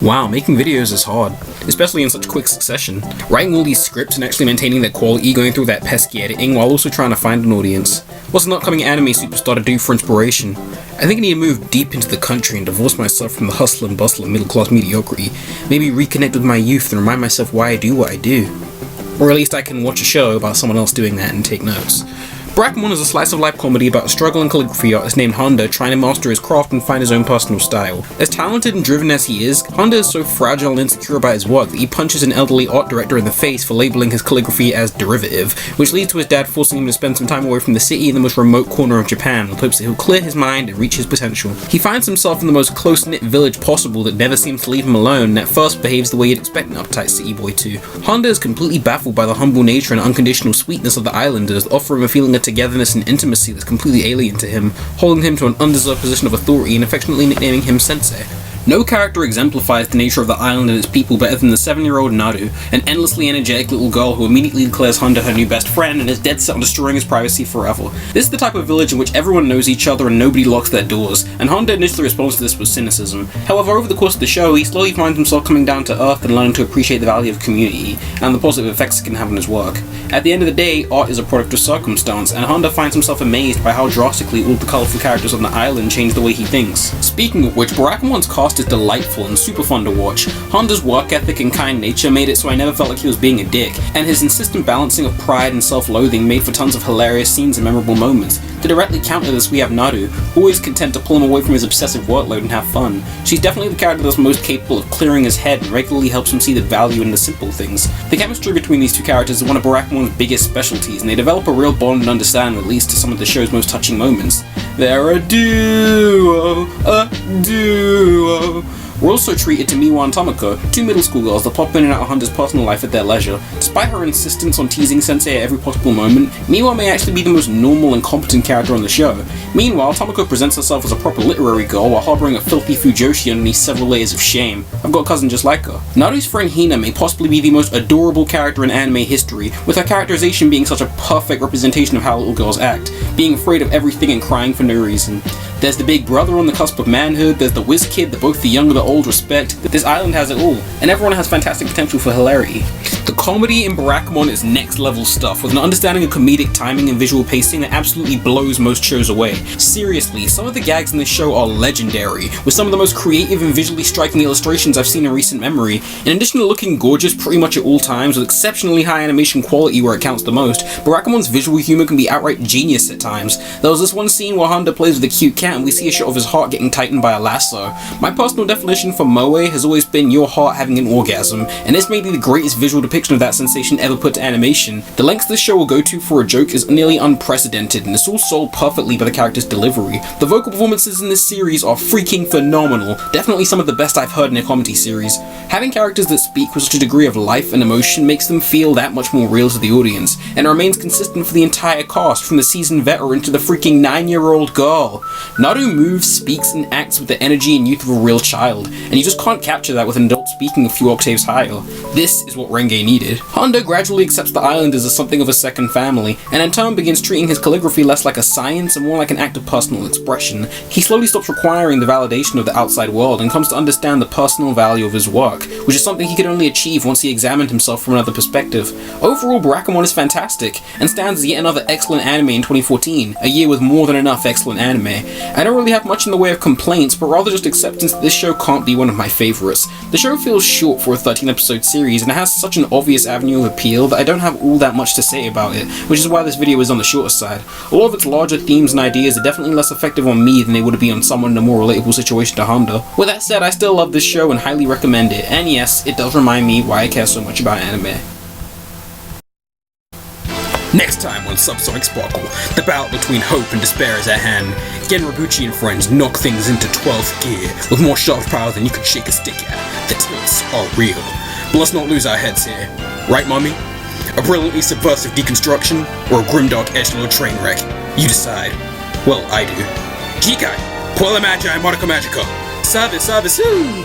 Wow, making videos is hard, especially in such quick succession. Writing all these scripts and actually maintaining their quality, going through that pesky editing while also trying to find an audience. What's an upcoming anime superstar to do for inspiration? I think I need to move deep into the country and divorce myself from the hustle and bustle of middle class mediocrity. Maybe reconnect with my youth and remind myself why I do what I do. Or at least I can watch a show about someone else doing that and take notes. Barakamon is a slice-of-life comedy about a struggling calligraphy artist named Honda trying to master his craft and find his own personal style. As talented and driven as he is, Honda is so fragile and insecure about his work that he punches an elderly art director in the face for labeling his calligraphy as derivative, which leads to his dad forcing him to spend some time away from the city in the most remote corner of Japan with hopes that he'll clear his mind and reach his potential. He finds himself in the most close-knit village possible that never seems to leave him alone and at first behaves the way you'd expect an uptight city boy to. Honda is completely baffled by the humble nature and unconditional sweetness of the islanders that offer him a feeling of togetherness and intimacy that's completely alien to him, holding him to an undeserved position of authority and affectionately nicknaming him Sensei. No character exemplifies the nature of the island and its people better than the 7-year-old Naru, an endlessly energetic little girl who immediately declares Honda her new best friend and is dead set on destroying his privacy forever. This is the type of village in which everyone knows each other and nobody locks their doors, and Honda initially responds to this with cynicism. However, over the course of the show, he slowly finds himself coming down to earth and learning to appreciate the value of community, and the positive effects it can have on his work. At the end of the day, art is a product of circumstance, and Honda finds himself amazed by how drastically all the colourful characters on the island change the way he thinks. Speaking of which, Barakamon's cast is delightful and super fun to watch. Honda's work ethic and kind nature made it so I never felt like he was being a dick, and his insistent balancing of pride and self-loathing made for tons of hilarious scenes and memorable moments. To directly counter this, we have Naru, always content to pull him away from his obsessive workload and have fun. She's definitely the character that's most capable of clearing his head and regularly helps him see the value in the simple things. The chemistry between these two characters is one of Barakamon's biggest specialties, and they develop a real bond and understanding that leads to some of the show's most touching moments. They're a duo. We're also treated to Miwa and Tomoko, two middle school girls that pop in and out of Honda's personal life at their leisure. Despite her insistence on teasing Sensei at every possible moment, Miwa may actually be the most normal and competent character on the show. Meanwhile, Tomoko presents herself as a proper literary girl while harboring a filthy fujoshi underneath several layers of shame. I've got a cousin just like her. Naru's friend Hina may possibly be the most adorable character in anime history, with her characterization being such a perfect representation of how little girls act, being afraid of everything and crying for no reason. There's the big brother on the cusp of manhood, there's the whiz kid that both the young and the old respect. This island has it all, and everyone has fantastic potential for hilarity. The comedy in Barakamon is next level stuff, with an understanding of comedic timing and visual pacing that absolutely blows most shows away. Seriously, some of the gags in this show are legendary, with some of the most creative and visually striking illustrations I've seen in recent memory. In addition to looking gorgeous pretty much at all times, with exceptionally high animation quality where it counts the most, Barakamon's visual humor can be outright genius at times. There was this one scene where Honda plays with a cute cat and we see a shot of his heart getting tightened by a lasso. My personal definition for moe has always been your heart having an orgasm, and this may be the greatest visual depiction of that sensation ever put to animation. The lengths this show will go to for a joke is nearly unprecedented, and it's all sold perfectly by the character's delivery. The vocal performances in this series are freaking phenomenal, definitely some of the best I've heard in a comedy series. Having characters that speak with such a degree of life and emotion makes them feel that much more real to the audience, and it remains consistent for the entire cast, from the seasoned veteran to the freaking 9-year-old girl. Naru moves, speaks, and acts with the energy and youth of a real child, and you just can't capture that with an adult speaking a few octaves higher. This is what Renge needed. Honda gradually accepts the islanders as something of a second family, and in turn begins treating his calligraphy less like a science and more like an act of personal expression. He slowly stops requiring the validation of the outside world and comes to understand the personal value of his work, which is something he could only achieve once he examined himself from another perspective. Overall, Barakamon is fantastic, and stands as yet another excellent anime in 2014, a year with more than enough excellent anime. I don't really have much in the way of complaints, but rather just acceptance that this show can't be one of my favourites. The show feels short for a 13-episode series, and it has such an obvious avenue of appeal that I don't have all that much to say about it, which is why this video is on the shorter side. A lot of its larger themes and ideas are definitely less effective on me than they would be on someone in a more relatable situation to Honda. With that said, I still love this show and highly recommend it, and yes, it does remind me why I care so much about anime. Next time on Subsonic Sparkle, the battle between hope and despair is at hand. Genrobuchi and friends knock things into 12th gear, with more sharp power than you could shake a stick at. The tilts are real. But let's not lose our heads here. Right, mommy? A brilliantly subversive deconstruction, or a grimdark edgelord train wreck? You decide. Well, I do. Jikai, Puella Magi Monica Magica. Service, ooh!